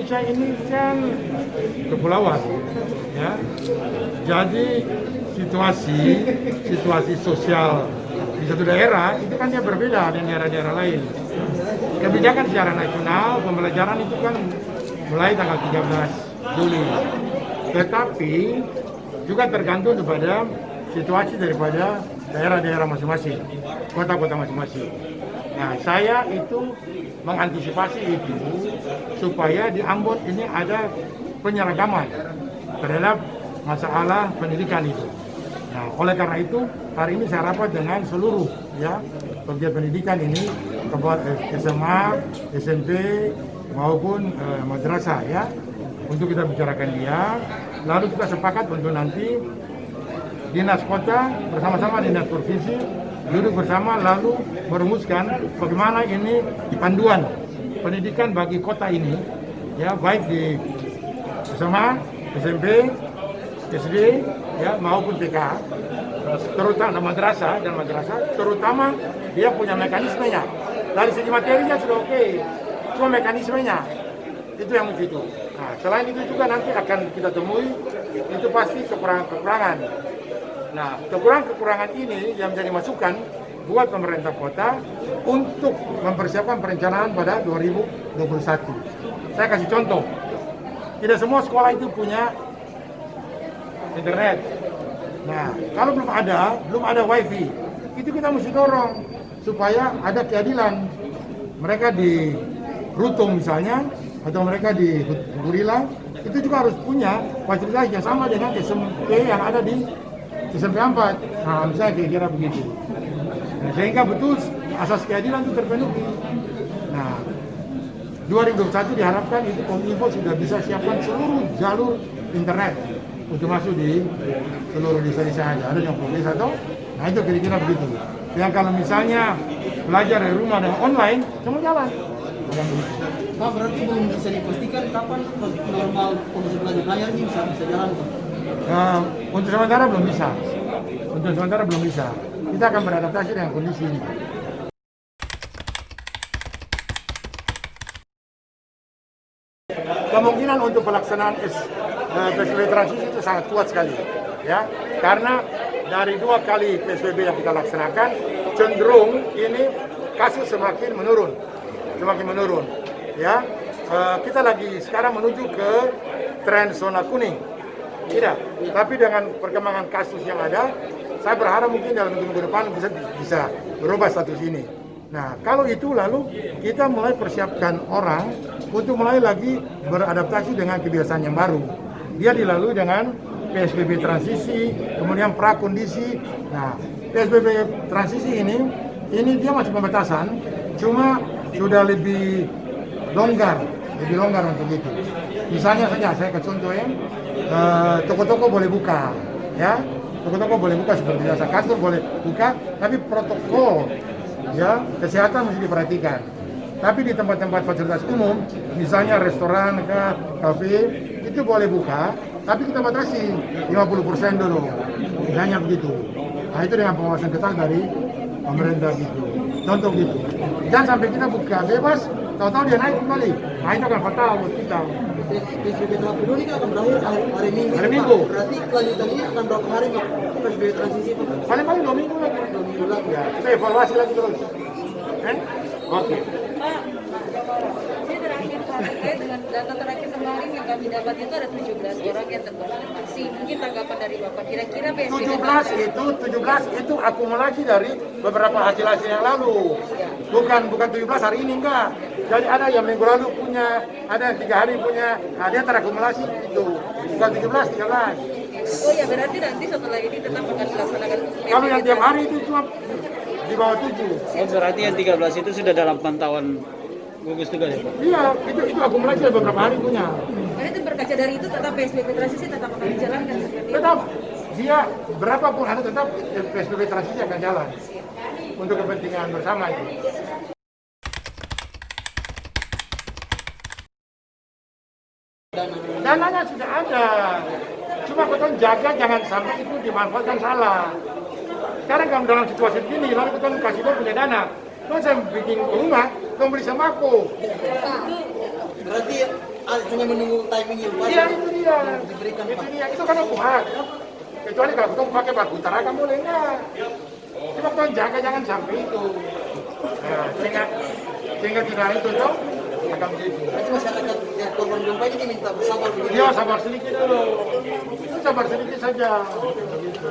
Indonesia ini kan kepulauan, ya. Jadi situasi sosial di satu daerah itu kan dia berbeda dengan daerah-daerah lain. Kebijakan secara nasional pembelajaran itu kan mulai tanggal 13 Juli. Tetapi juga tergantung kepada situasi daripada daerah-daerah masing-masing, kota-kota masing-masing. Nah, saya itu mengantisipasi itu supaya di Ambon ini ada penyeragaman terhadap masalah pendidikan itu. Nah, oleh karena itu hari ini saya rapat dengan seluruh pegiat pendidikan ini, SMA, SMP maupun madrasah ya, untuk kita bicarakan dia. Lalu kita sepakat untuk nanti dinas kota bersama-sama dinas provinsi duduk bersama lalu merumuskan bagaimana ini panduan pendidikan bagi kota ini ya, baik di SMA, SMP, SD ya maupun TK, terutama madrasah terutama dia punya mekanismenya. Dari segi materinya sudah oke, cuma mekanismenya itu yang begitu. Nah, selain itu juga nanti akan kita temui itu pasti kekurangan-kekurangan. Nah, kekurangan-kekurangan ini yang menjadi masukan buat pemerintah kota untuk mempersiapkan perencanaan pada 2021. Saya kasih contoh, tidak semua sekolah itu punya internet. Nah, kalau belum ada wifi, itu kita mesti dorong supaya ada keadilan. Mereka di Rutung misalnya, atau mereka di Gurila, itu juga harus punya fasilitas yang sama dengan SMP yang ada di SMP 4. Nah, misalnya kira-kira begitu. Nah, sehingga betul asas keadilan itu terpenuhi. Nah, 2021 diharapkan itu Kominfo sudah bisa siapkan seluruh jalur internet untuk masuk di seluruh desa-desa ada yang progres atau, nah itu kira-kira begitu. Yang kalau misalnya belajar dari rumah dengan online, semua jalan. Pak, berarti belum bisa dipastikan kapan normal kondisi belajar ini bisa jalan, Pak? Untuk sementara belum bisa. Kita akan beradaptasi dengan kondisi ini. Kemungkinan untuk pelaksanaan PSBB transisi itu sangat kuat sekali, ya, karena dari 2 kali PSBB yang kita laksanakan cenderung ini kasus semakin menurun, ya. Kita lagi sekarang menuju ke tren zona kuning. Tidak, tapi dengan perkembangan kasus yang ada, saya berharap mungkin dalam minggu depan bisa berubah status ini. Nah, kalau itu lalu kita mulai persiapkan orang untuk mulai lagi beradaptasi dengan kebiasaan yang baru. Dia dilalui dengan PSBB transisi, kemudian prakondisi. Nah, PSBB transisi ini dia masih pembatasan, cuma sudah lebih longgar untuk itu. Misalnya saja saya ke contoh ya, toko-toko boleh buka, ya, toko-toko boleh buka seperti biasa, kantor boleh buka, tapi protokol ya kesehatan mesti diperhatikan. Tapi di tempat-tempat fasilitas umum, misalnya restoran, kafe, itu boleh buka, tapi kita batasi 50% dulu, misalnya begitu. Nah itu dengan pengawasan ketat dari pemerintah gitu, contoh gitu. Jangan sampai kita buka bebas, tahu-tahu dia naik kembali. Nah itu akan fatal buat kita. PSBB tahap kedua ini akan berakhir hari Minggu. Hari Minggu. Berarti kelanjutan ini akan berapa hari, Pak? PSBB transisi, Pak? Paling-paling 2 minggu lagi. 2 minggu lagi. Ya, kita evaluasi lagi terus. Oke. Pak, ini terakhir Pak, terkait dengan data terakhir kemarin yang kami dapat itu ada 17 orang yang terkonfirmasi. Mungkin tanggapan dari Bapak, kira-kira PSBB 17 itu akumulasi dari beberapa hasil-hasil yang lalu. Bukan 17 hari ini enggak. Jadi ada yang minggu lalu punya, ada yang 3 hari punya. Nah, dia terakumulasi itu. Bukan 13. Oh ya, berarti nanti setelah ini tetap akan dilaksanakan PSBB. Kalau yang tiap hari itu cuma di bawah 7. Oh, berarti yang 13 itu sudah dalam pantauan gugus tugas ya, Pak? Iya, itu akumulasi dari beberapa hari punya. Berarti berkaca dari itu tetap PSBB transisi tetap akan dijalankan seperti itu. Tetap dia berapapun ada tetap PSBB transisi akan jalan untuk kepentingan bersama itu. Dananya sudah ada, cuma kita jaga jangan sampai itu dimanfaatkan salah. Sekarang kalau dalam situasi begini, lalu kita kasih dia punya dana, terus saya bikin rumah, kamu beli sembako. Berarti hanya hanya menunggu timing yang pas. Iya itu dia. Diberikan Itu Pak. dia. Itu kan aku hak. Kecuali kalau kamu pakai batu utara kamu boleh enggak. Cuma kau jaga jangan sampai itu. Nah, sehingga tidak itu dong. Akan begitu. Berarti masyarakat yang korban gempa ini diminta bersabar begitu. Iya sabar sedikit dulu. Sabar sedikit saja. Begitu.